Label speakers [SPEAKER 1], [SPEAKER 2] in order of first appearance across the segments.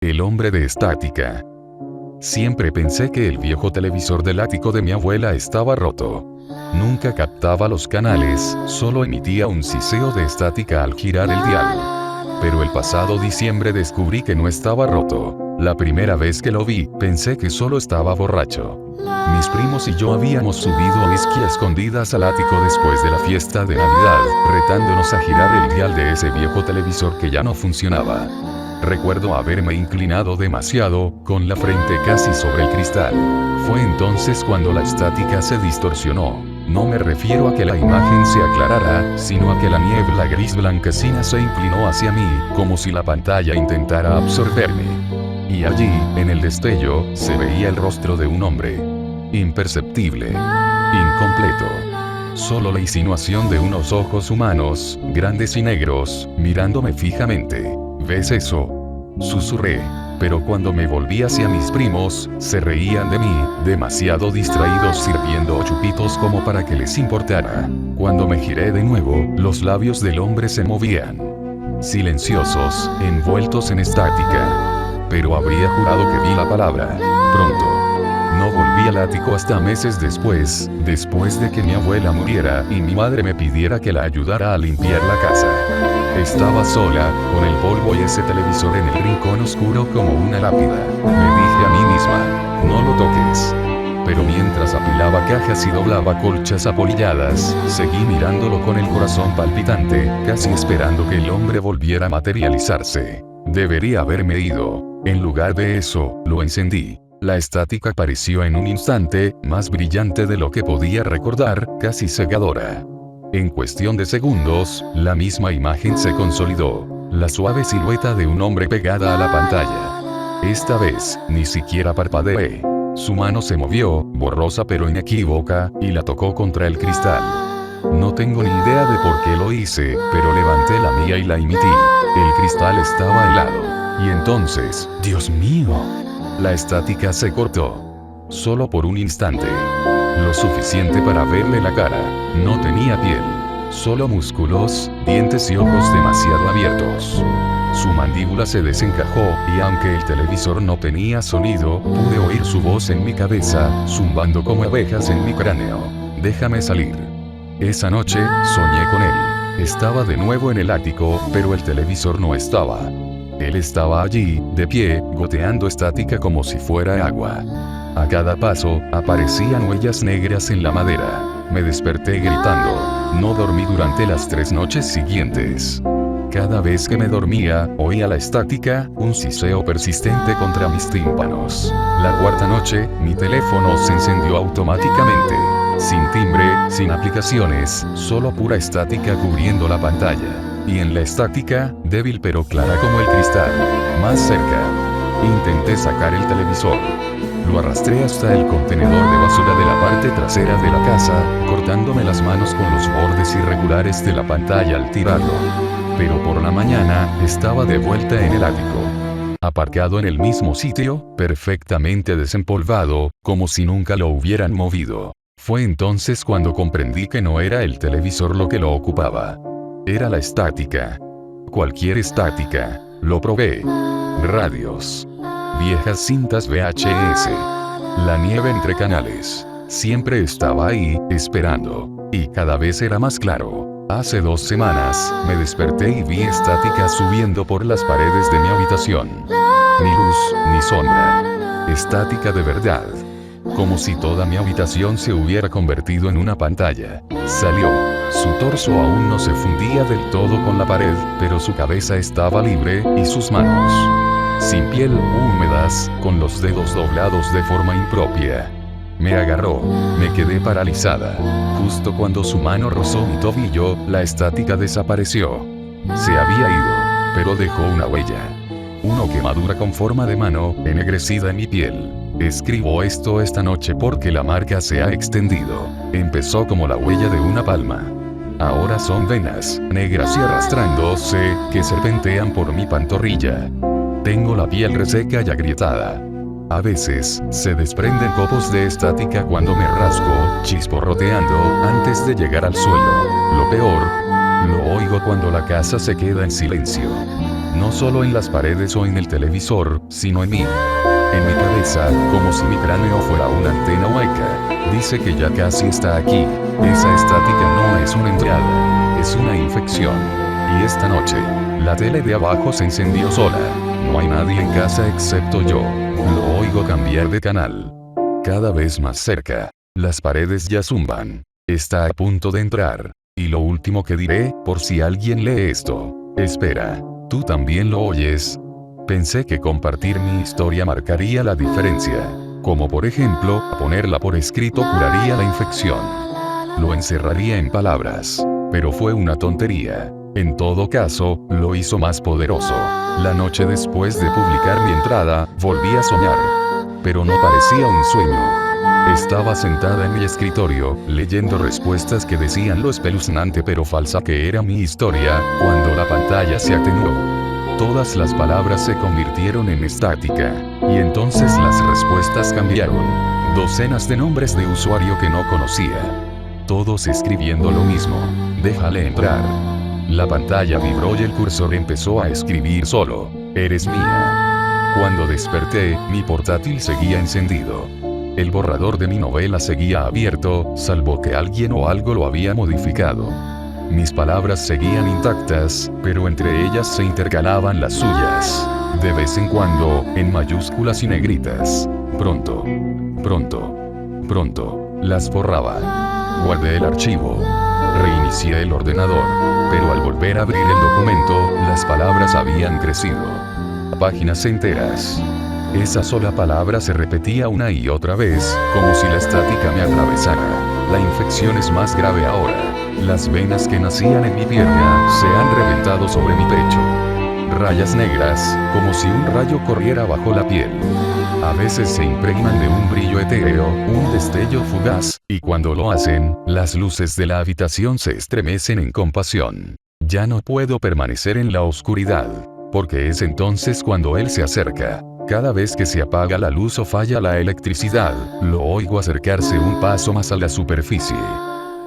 [SPEAKER 1] El hombre de estática. Siempre pensé que el viejo televisor del ático de mi abuela estaba roto. Nunca captaba los canales, solo emitía un siseo de estática al girar el dial. Pero el pasado diciembre descubrí que no estaba roto. La primera vez que lo vi, pensé que solo estaba borracho. Mis primos y yo habíamos subido a whisky a escondidas al ático después de la fiesta de Navidad, retándonos a girar el dial de ese viejo televisor que ya no funcionaba. Recuerdo haberme inclinado demasiado, con la frente casi sobre el cristal. Fue entonces cuando la estática se distorsionó. No me refiero a que la imagen se aclarara, sino a que la niebla gris blanquecina se inclinó hacia mí, como si la pantalla intentara absorberme. Y allí, en el destello, se veía el rostro de un hombre. Imperceptible. Incompleto. Solo la insinuación de unos ojos humanos, grandes y negros, mirándome fijamente. ¿Ves eso? Susurré. Pero cuando me volví hacia mis primos, se reían de mí, demasiado distraídos sirviendo chupitos como para que les importara. Cuando me giré de nuevo, los labios del hombre se movían. Silenciosos, envueltos en estática. Pero habría jurado que vi la palabra. Pronto. No volví al ático hasta meses después de que mi abuela muriera y mi madre me pidiera que la ayudara a limpiar la casa. Estaba sola, con el polvo y ese televisor en el rincón oscuro como una lápida. Me dije a mí misma, no lo toques. Pero mientras apilaba cajas y doblaba colchas apolilladas, seguí mirándolo con el corazón palpitante, casi esperando que el hombre volviera a materializarse. Debería haberme ido. En lugar de eso, lo encendí. La estática apareció en un instante, más brillante de lo que podía recordar, casi cegadora. En cuestión de segundos, la misma imagen se consolidó. La suave silueta de un hombre pegada a la pantalla. Esta vez, ni siquiera parpadeé. Su mano se movió, borrosa pero inequívoca, y la tocó contra el cristal. No tengo ni idea de por qué lo hice, pero levanté la mía y la emití. El cristal estaba helado. Y entonces, ¡Dios mío! La estática se cortó. Solo por un instante. Lo suficiente para verle la cara. No tenía piel. Solo músculos, dientes y ojos demasiado abiertos. Su mandíbula se desencajó, y aunque el televisor no tenía sonido, pude oír su voz en mi cabeza, zumbando como abejas en mi cráneo. Déjame salir. Esa noche, soñé con él. Estaba de nuevo en el ático, pero el televisor no estaba. Él estaba allí, de pie, goteando estática como si fuera agua. A cada paso, aparecían huellas negras en la madera. Me desperté gritando. No dormí durante las 3 noches siguientes. Cada vez que me dormía, oía la estática, un siseo persistente contra mis tímpanos. La 4ª noche, mi teléfono se encendió automáticamente. Sin timbre, sin aplicaciones, solo pura estática cubriendo la pantalla. Y en la estática, débil pero clara como el cristal. Más cerca. Intenté sacar el televisor. Lo arrastré hasta el contenedor de basura de la parte trasera de la casa, cortándome las manos con los bordes irregulares de la pantalla al tirarlo. Pero por la mañana, estaba de vuelta en el ático. Aparcado en el mismo sitio, perfectamente desempolvado, como si nunca lo hubieran movido. Fue entonces cuando comprendí que no era el televisor lo que lo ocupaba. Era la estática. Cualquier estática. Lo probé. Radios. Viejas cintas VHS. La nieve entre canales. Siempre estaba ahí, esperando. Y cada vez era más claro. Hace 2 semanas, me desperté y vi estática subiendo por las paredes de mi habitación. Ni luz, ni sombra. Estática de verdad. Como si toda mi habitación se hubiera convertido en una pantalla. Salió. Su torso aún no se fundía del todo con la pared, pero su cabeza estaba libre, y sus manos. Sin piel, húmedas, con los dedos doblados de forma impropia. Me agarró. Me quedé paralizada. Justo cuando su mano rozó mi tobillo, la estática desapareció. Se había ido, pero dejó una huella. Una quemadura con forma de mano, ennegrecida en mi piel. Escribo esto esta noche porque la marca se ha extendido. Empezó como la huella de una palma. Ahora son venas, negras y arrastrándose, que serpentean por mi pantorrilla. Tengo la piel reseca y agrietada. A veces, se desprenden copos de estática cuando me rasco, chisporroteando, antes de llegar al suelo. Lo peor, lo oigo cuando la casa se queda en silencio. no solo en las paredes o en el televisor, sino en mí. En mi cabeza, como si mi cráneo fuera una antena hueca. Dice que ya casi está aquí. Esa estática no es una entrada, es una infección. Y esta noche, la tele de abajo se encendió sola. No hay nadie en casa excepto yo. Lo oigo cambiar de canal. Cada vez más cerca. Las paredes ya zumban. Está a punto de entrar. Y lo último que diré, por si alguien lee esto. Espera, ¿tú también lo oyes? Pensé que compartir mi historia marcaría la diferencia. Como por ejemplo, ponerla por escrito curaría la infección. Lo encerraría en palabras. Pero fue una tontería. En todo caso, lo hizo más poderoso. La noche después de publicar mi entrada, volví a soñar. Pero no parecía un sueño. Estaba sentada en mi escritorio, leyendo respuestas que decían lo espeluznante pero falsa que era mi historia, cuando la pantalla se atenuó. Todas las palabras se convirtieron en estática. Y entonces las respuestas cambiaron. Docenas de nombres de usuario que no conocía. Todos escribiendo lo mismo. Déjale entrar. La pantalla vibró y el cursor empezó a escribir solo. Eres mía. Cuando desperté, mi portátil seguía encendido. El borrador de mi novela seguía abierto, salvo que alguien o algo lo había modificado. Mis palabras seguían intactas, pero entre ellas se intercalaban las suyas. De vez en cuando, en mayúsculas y negritas. Pronto. Pronto. Pronto. Las borraba. Guardé el archivo. Reinicié el ordenador. Pero al volver a abrir el documento, las palabras habían crecido. Páginas enteras. Esa sola palabra se repetía una y otra vez, como si la estática me atravesara. La infección es más grave ahora. Las venas que nacían en mi pierna se han reventado sobre mi pecho. Rayas negras, como si un rayo corriera bajo la piel. A veces se impregnan de un brillo etéreo, un destello fugaz, y cuando lo hacen, las luces de la habitación se estremecen en compasión. Ya no puedo permanecer en la oscuridad, porque es entonces cuando él se acerca. Cada vez que se apaga la luz o falla la electricidad, lo oigo acercarse un paso más a la superficie.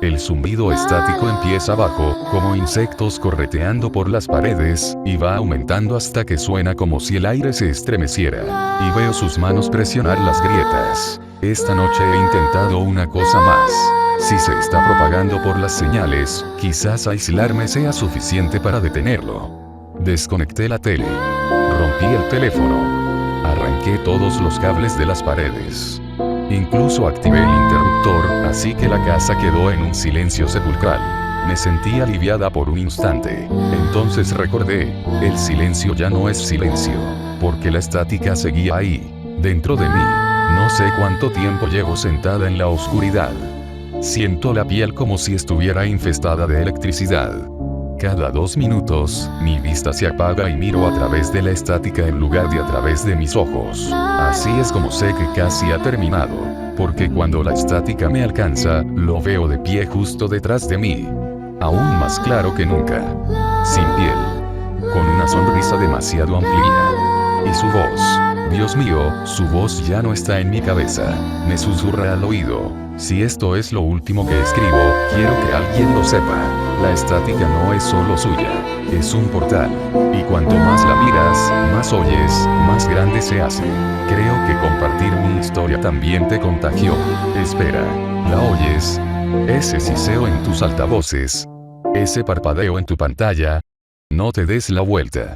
[SPEAKER 1] El zumbido estático empieza abajo, como insectos correteando por las paredes, y va aumentando hasta que suena como si el aire se estremeciera. Y veo sus manos presionar las grietas. Esta noche he intentado una cosa más. Si se está propagando por las señales, quizás aislarme sea suficiente para detenerlo. Desconecté la tele. Rompí el teléfono. Arranqué todos los cables de las paredes. Incluso activé el interruptor, así que la casa quedó en un silencio sepulcral. Me sentí aliviada por un instante. Entonces recordé, el silencio ya no es silencio, porque la estática seguía ahí, dentro de mí. No sé cuánto tiempo llevo sentada en la oscuridad. Siento la piel como si estuviera infestada de electricidad. Cada 2 minutos, mi vista se apaga y miro a través de la estática en lugar de a través de mis ojos. Así es como sé que casi ha terminado, porque cuando la estática me alcanza, lo veo de pie justo detrás de mí. Aún más claro que nunca. Sin piel. Con una sonrisa demasiado amplia. Y su voz. Dios mío, su voz ya no está en mi cabeza. Me susurra al oído. Si esto es lo último que escribo, quiero que alguien lo sepa. La estática no es solo suya. Es un portal. Y cuanto más la miras, más oyes, más grande se hace. Creo que compartir mi historia también te contagió. Espera. ¿La oyes? Ese siseo en tus altavoces. Ese parpadeo en tu pantalla. No te des la vuelta.